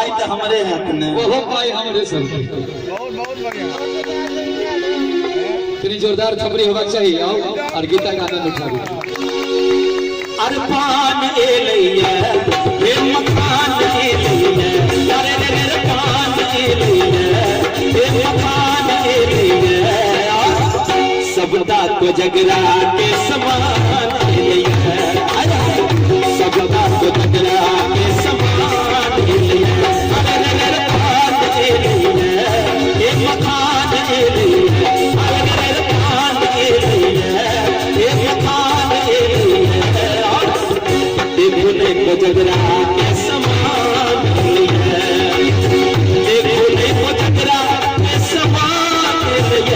पाई तो हमारे हाथ में वो पाई हमारे सब बहुत बहुत बढ़िया। इतनी जोरदार छपरी होगा चाहिए। आओ और गीता का आनंद उठा। अरपान ए लैया हे मकान ए लैया अरे रे पान ए लैया हे मकान ए लैया सबदा को जगरा के समान ए लैया सबदा को जगरा के समान ए लैया अरे रे पान ए लैया हे मकान ए लैया अरे रे पान ए लैया हे मकान ए लैया देखो जगरा के समान है देखो जगरा के समान है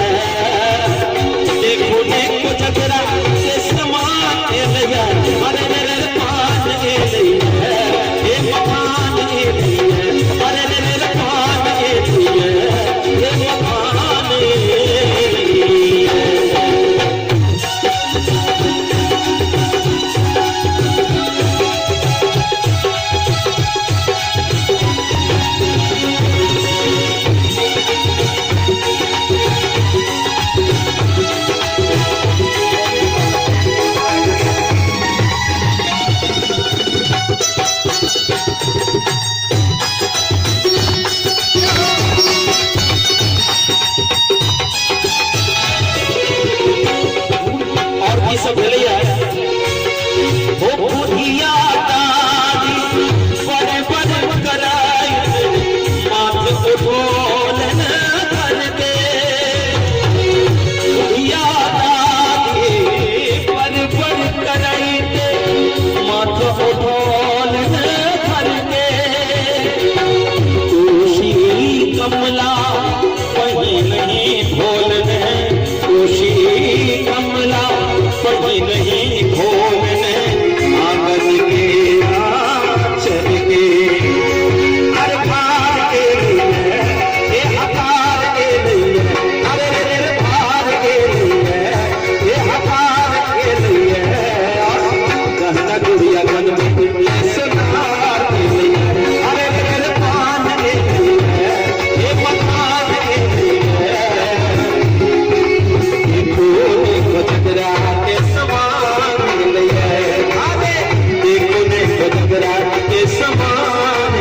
देखो जगरा के समान है अरे रे पान ए लैया हे मकान ए लैया अरे रे पान ए लैया हे मकान ए लैया। कमला वही नहीं भोलने खुशी कमला वही नहीं भोलने आंगन के आंचल के हर भार के लिए ये हकार के लिए अरे रे भार के लिए ये हकार के लिए कहना गुड़िया गन में सुनार के लिए अरे रे पान के लिए जगरा के समान देखो जगरा के समान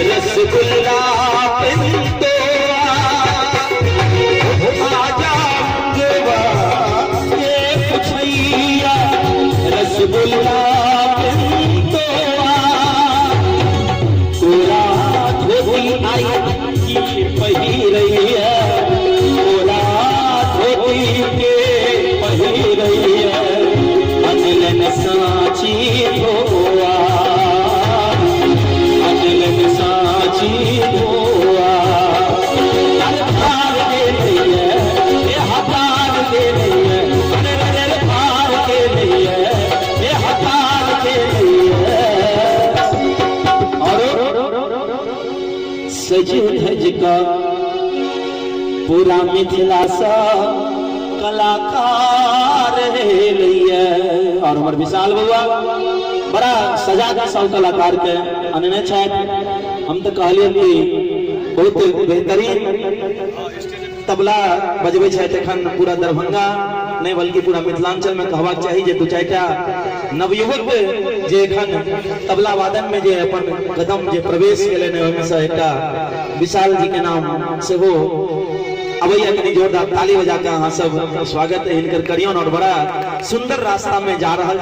रसगुल्ला रसगुल्ला तोरा धोती आई की पही रही है तोरा धोती के पही रही है अनलन साची धोआ अनलन साची धोआ हकार के लिए ये हकार के लिए अरे पार के लिए ये हकार के लिए और सज धज का पूरा मिथिला सा कलाकार लिया और हमारे विशाल बउआ बड़ा सजा का सब कलाकार के अनने छाट हम तो कहलिए कि बहुत बेहतरीन तबला बजबे छे तखन पूरा दरभंगा नहीं बल्कि पूरा मिथिलांचल में कहबाक चाहिए जे दू चारिटा नवयुवक जे एखन तबला वादन में जे अपन कदम जे प्रवेश केले ने ओहिमे से एकटा विशाल जी के नाम से वो अबैया कनी जोरदार ताली बजा के अहाँ सब स्वागत हिनकर करियौन और बड़ा सुंदर रास्ता में जा रहल